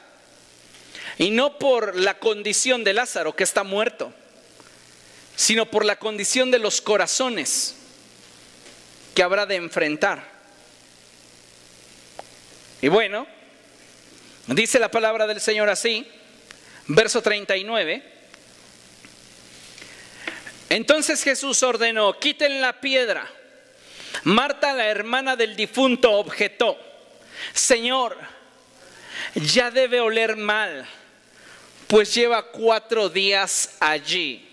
y no por la condición de Lázaro, que está muerto, sino por la condición de los corazones que habrá de enfrentar. Y bueno, dice la palabra del Señor así, verso 39. Entonces Jesús ordenó: quiten la piedra. Marta, la hermana del difunto, objetó: Señor, ya debe oler mal, pues lleva 4 días allí.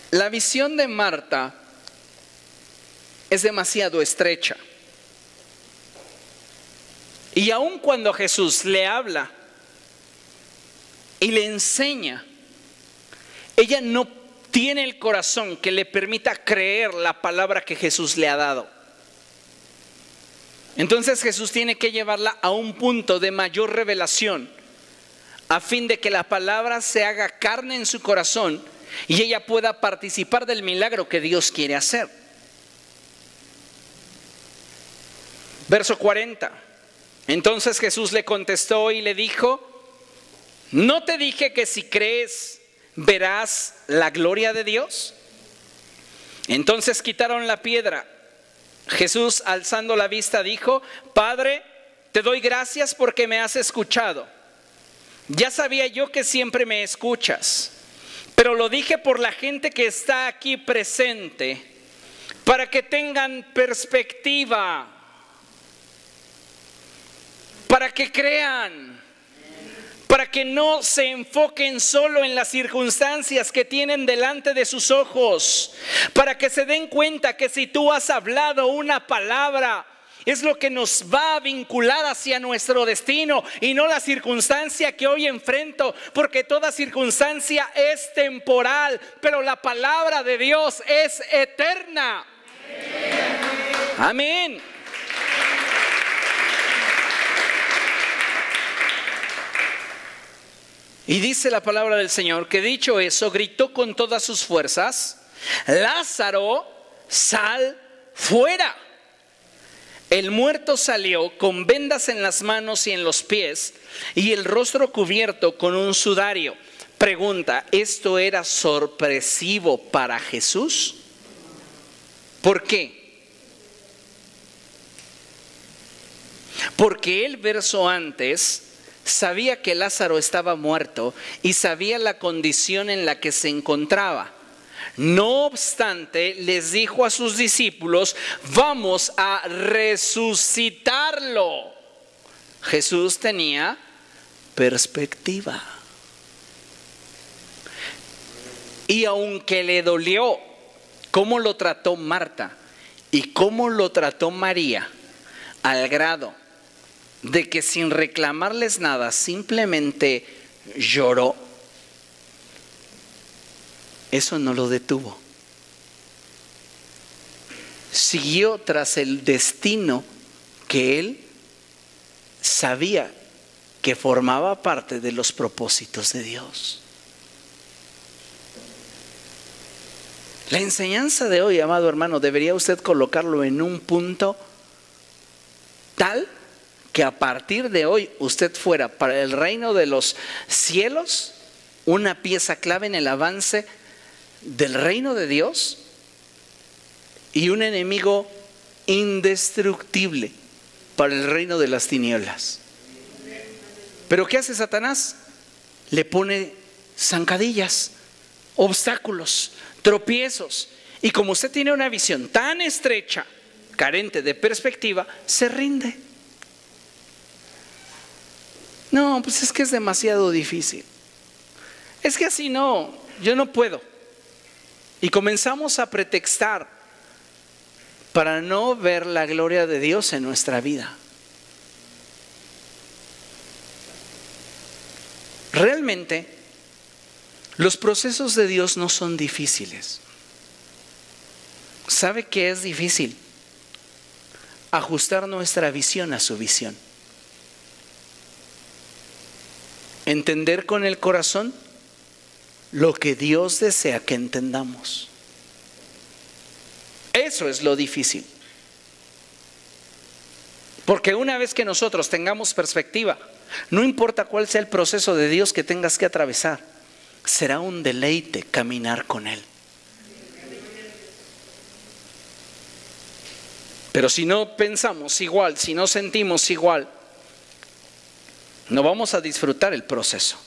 La visión de Marta es demasiado estrecha. Y aun cuando Jesús le habla y le enseña, ella no tiene el corazón que le permita creer la palabra que Jesús le ha dado. Entonces Jesús tiene que llevarla a un punto de mayor revelación, a fin de que la palabra se haga carne en su corazón y ella pueda participar del milagro que Dios quiere hacer. Verso 40. Entonces Jesús le contestó y le dijo: ¿no te dije que si crees verás la gloria de Dios? Entonces quitaron la piedra. Jesús, alzando la vista, dijo: Padre, te doy gracias porque me has escuchado. Ya sabía yo que siempre me escuchas, pero lo dije por la gente que está aquí presente, para que tengan perspectiva, para que crean, para que no se enfoquen solo en las circunstancias que tienen delante de sus ojos, para que se den cuenta que si tú has hablado una palabra, es lo que nos va a vincular hacia nuestro destino y no la circunstancia que hoy enfrento, porque toda circunstancia es temporal, pero la palabra de Dios es eterna. Amén. Y dice la palabra del Señor que, dicho eso, gritó con todas sus fuerzas: Lázaro, sal fuera. El muerto salió con vendas en las manos y en los pies y el rostro cubierto con un sudario. Pregunta: ¿esto era sorpresivo para Jesús? ¿Por qué? Porque el verso antes sabía que Lázaro estaba muerto y sabía la condición en la que se encontraba. No obstante, les dijo a sus discípulos: vamos a resucitarlo. Jesús tenía perspectiva. Y aunque le dolió cómo lo trató Marta y cómo lo trató María, al grado de que sin reclamarles nada simplemente lloró, eso no lo detuvo. Siguió tras el destino que él sabía que formaba parte de los propósitos de Dios. La enseñanza de hoy, amado hermano, debería usted colocarlo en un punto tal que a partir de hoy usted fuera para el reino de los cielos una pieza clave en el avance del reino de Dios y un enemigo indestructible para el reino de las tinieblas. Pero ¿qué hace Satanás? Le pone zancadillas, obstáculos, tropiezos, y como usted tiene una visión tan estrecha, carente de perspectiva, se rinde. No, pues es que es demasiado difícil. Es que así no, yo no puedo. Y comenzamos a pretextar para no ver la gloria de Dios en nuestra vida. Realmente, los procesos de Dios no son difíciles. ¿Sabe qué es difícil? Ajustar nuestra visión a su visión. Entender con el corazón lo que Dios desea que entendamos. Eso es lo difícil. Porque una vez que nosotros tengamos perspectiva, no importa cuál sea el proceso de Dios que tengas que atravesar, será un deleite caminar con Él. Pero si no pensamos igual, si no sentimos igual, no vamos a disfrutar el proceso.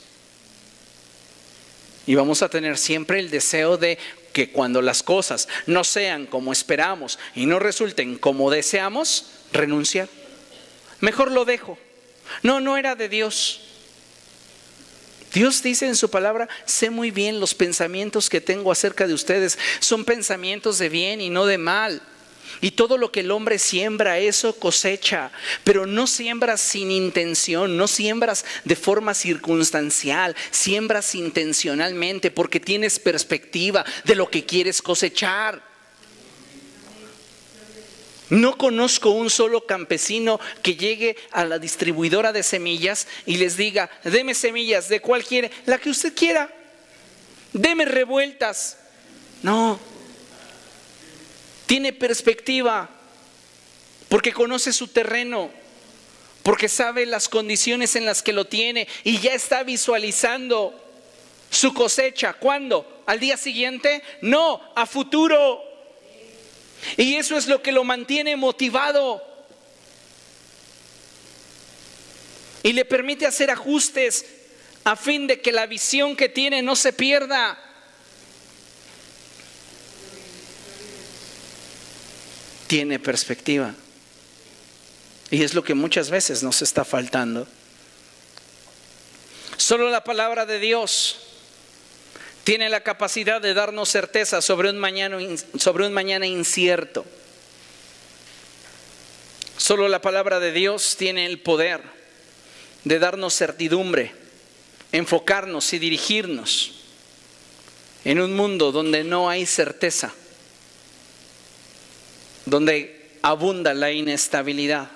Y vamos a tener siempre el deseo de que cuando las cosas no sean como esperamos y no resulten como deseamos, renunciar. Mejor lo dejo. No era de Dios. Dios dice en su palabra: sé muy bien los pensamientos que tengo acerca de ustedes. Son pensamientos de bien y no de mal. Y todo lo que el hombre siembra, eso cosecha. Pero no siembras sin intención, no siembras de forma circunstancial, siembras intencionalmente porque tienes perspectiva de lo que quieres cosechar. No conozco un solo campesino que llegue a la distribuidora de semillas y les diga: deme semillas, ¿de cuál quiere? La que usted quiera. Deme revueltas. No. Tiene perspectiva, porque conoce su terreno, porque sabe las condiciones en las que lo tiene y ya está visualizando su cosecha. ¿Cuándo? ¿Al día siguiente? No, a futuro. Y eso es lo que lo mantiene motivado y le permite hacer ajustes a fin de que la visión que tiene no se pierda. Tiene perspectiva. Y es lo que muchas veces nos está faltando. Solo la palabra de Dios tiene la capacidad de darnos certeza sobre un mañana incierto. Solo la palabra de Dios tiene el poder de darnos certidumbre, enfocarnos y dirigirnos en un mundo donde no hay certeza, donde abunda la inestabilidad.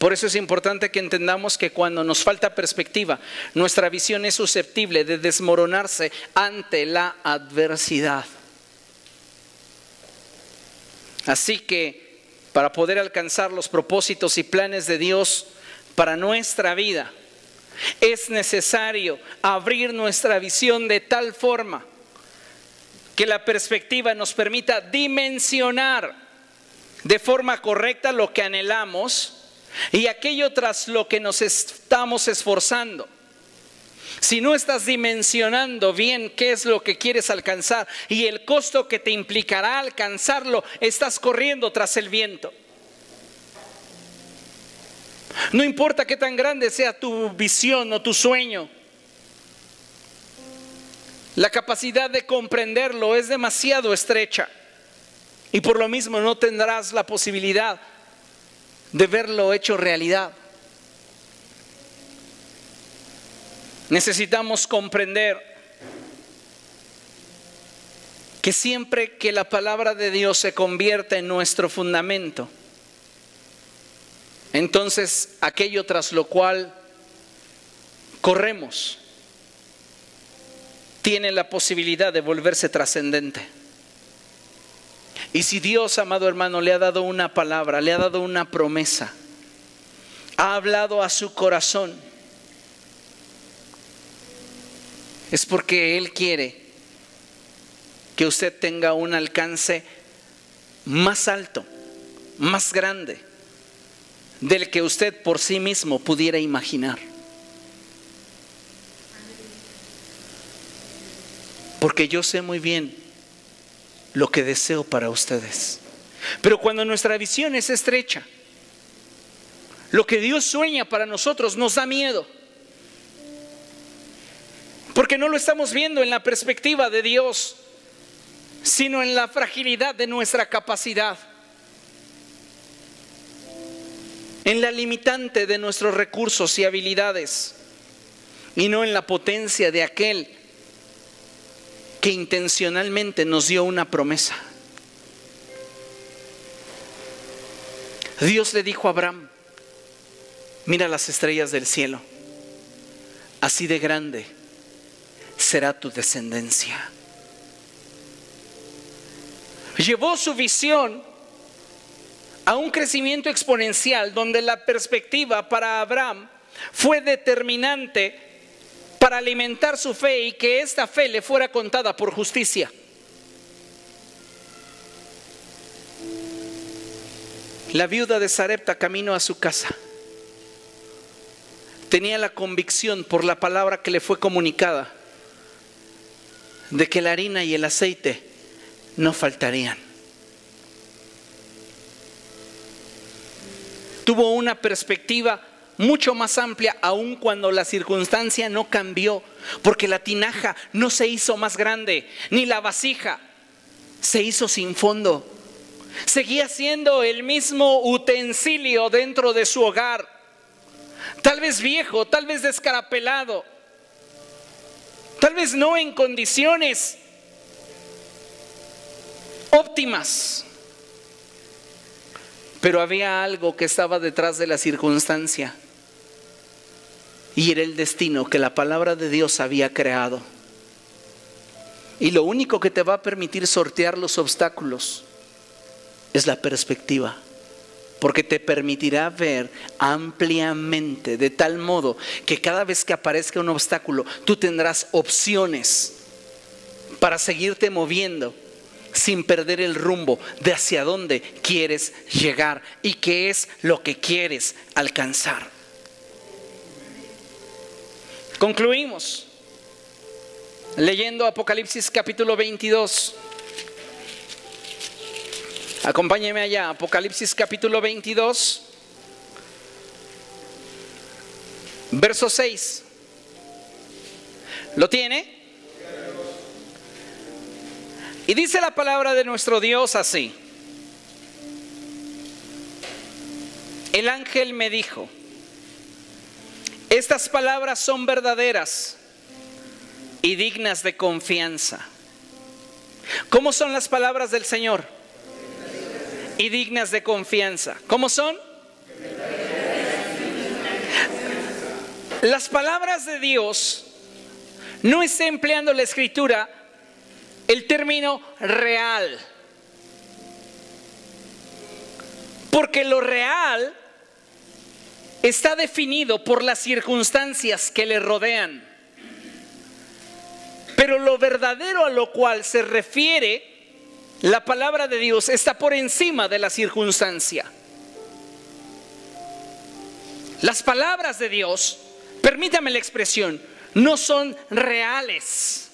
Por eso es importante que entendamos que cuando nos falta perspectiva, nuestra visión es susceptible de desmoronarse ante la adversidad. Así que para poder alcanzar los propósitos y planes de Dios para nuestra vida, es necesario abrir nuestra visión de tal forma que la perspectiva nos permita dimensionar de forma correcta lo que anhelamos y aquello tras lo que nos estamos esforzando. Si no estás dimensionando bien qué es lo que quieres alcanzar y el costo que te implicará alcanzarlo, estás corriendo tras el viento. No importa qué tan grande sea tu visión o tu sueño, la capacidad de comprenderlo es demasiado estrecha y por lo mismo no tendrás la posibilidad de verlo hecho realidad. Necesitamos comprender que siempre que la palabra de Dios se convierte en nuestro fundamento, entonces aquello tras lo cual corremos tiene la posibilidad de volverse trascendente. Y si Dios, amado hermano, le ha dado una palabra, le ha dado una promesa, ha hablado a su corazón, es porque Él quiere que usted tenga un alcance más alto, más grande del que usted por sí mismo pudiera imaginar. Porque yo sé muy bien lo que deseo para ustedes. Pero cuando nuestra visión es estrecha, lo que Dios sueña para nosotros nos da miedo. Porque no lo estamos viendo en la perspectiva de Dios. sino en la fragilidad de nuestra capacidad, en la limitante de nuestros recursos y habilidades, y no en la potencia de aquel que intencionalmente nos dio una promesa. Dios le dijo a Abraham: mira las estrellas del cielo, así de grande será tu descendencia. Llevó su visión a un crecimiento exponencial donde la perspectiva para Abraham fue determinante para alimentar su fe y que esta fe le fuera contada por justicia. La viuda de Sarepta, camino a su casa, tenía la convicción por la palabra que le fue comunicada de que la harina y el aceite no faltarían. Tuvo una perspectiva mucho más amplia, aun cuando la circunstancia no cambió, porque la tinaja no se hizo más grande, ni la vasija se hizo sin fondo. Seguía siendo el mismo utensilio dentro de su hogar, tal vez viejo, tal vez descarapelado, tal vez no en condiciones óptimas, pero había algo que estaba detrás de la circunstancia, y era el destino que la palabra de Dios había creado. Y lo único que te va a permitir sortear los obstáculos es la perspectiva, porque te permitirá ver ampliamente, de tal modo que cada vez que aparezca un obstáculo, tú tendrás opciones para seguirte moviendo sin perder el rumbo de hacia dónde quieres llegar y qué es lo que quieres alcanzar. Concluimos leyendo Apocalipsis capítulo 22. Acompáñeme allá, Apocalipsis capítulo 22, verso 6. ¿Lo tiene? Y dice la palabra de nuestro Dios así: el ángel me dijo, estas palabras son verdaderas y dignas de confianza. ¿Cómo son las palabras del Señor? Y dignas de confianza. ¿Cómo son? Las palabras de Dios, no está empleando la Escritura el término real, porque lo real está definido por las circunstancias que le rodean, pero lo verdadero a lo cual se refiere la palabra de Dios está por encima de la circunstancia. Las palabras de Dios, permítame la expresión, no son reales.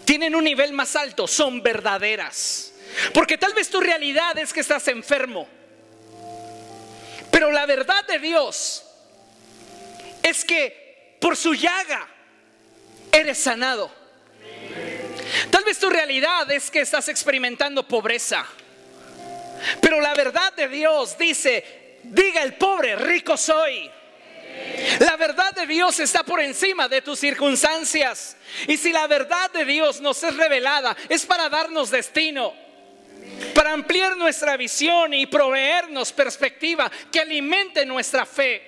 Tienen un nivel más alto, son verdaderas. Porque tal vez tu realidad es que estás enfermo, pero la verdad de Dios es que por su llaga eres sanado. Tal vez tu realidad es que estás experimentando pobreza, pero la verdad de Dios dice: diga el pobre, rico soy. La verdad de Dios está por encima de tus circunstancias. Y si la verdad de Dios nos es revelada, es para darnos destino, para ampliar nuestra visión y proveernos perspectiva que alimente nuestra fe.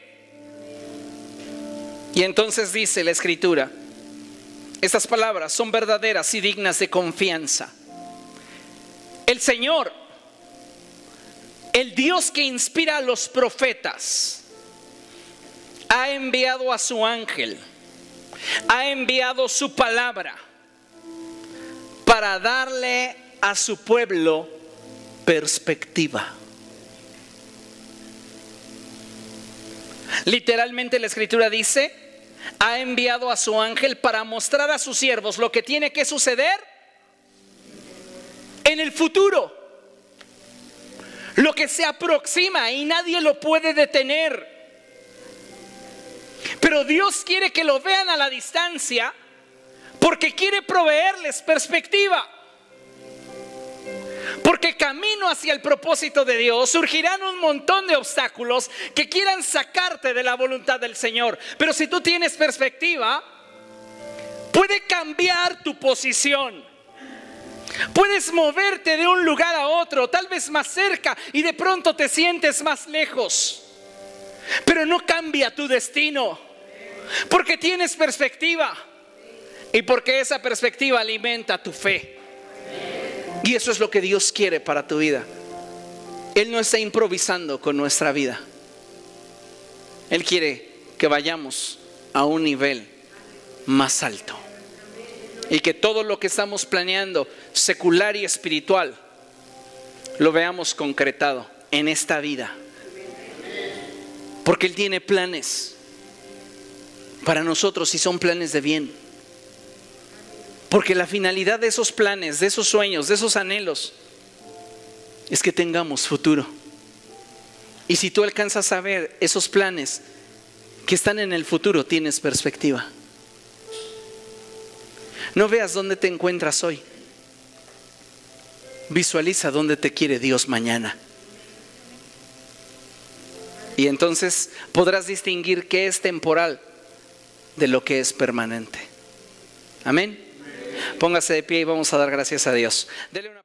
Y entonces dice la Escritura: estas palabras son verdaderas y dignas de confianza. El Señor, el Dios que inspira a los profetas, ha enviado a su ángel, ha enviado su palabra para darle a su pueblo perspectiva. Literalmente la Escritura dice: ha enviado a su ángel para mostrar a sus siervos lo que tiene que suceder en el futuro, lo que se aproxima y nadie lo puede detener. Pero Dios quiere que lo vean a la distancia porque quiere proveerles perspectiva. Porque camino hacia el propósito de Dios surgirán un montón de obstáculos que quieran sacarte de la voluntad del Señor. Pero si tú tienes perspectiva, puede cambiar tu posición. Puedes moverte de un lugar a otro, tal vez más cerca, y de pronto te sientes más lejos. Pero no cambia tu destino, porque tienes perspectiva y porque esa perspectiva alimenta tu fe. Y eso es lo que Dios quiere para tu vida. Él no está improvisando con nuestra vida. Él quiere que vayamos a un nivel más alto y que todo lo que estamos planeando, secular y espiritual, lo veamos concretado en esta vida. Porque Él tiene planes para nosotros y son planes de bien. Porque la finalidad de esos planes, de esos sueños, de esos anhelos, es que tengamos futuro. Y si tú alcanzas a ver esos planes que están en el futuro, tienes perspectiva. No veas dónde te encuentras hoy. Visualiza dónde te quiere Dios mañana. Y entonces podrás distinguir qué es temporal de lo que es permanente. Amén. Póngase de pie y vamos a dar gracias a Dios. Dele una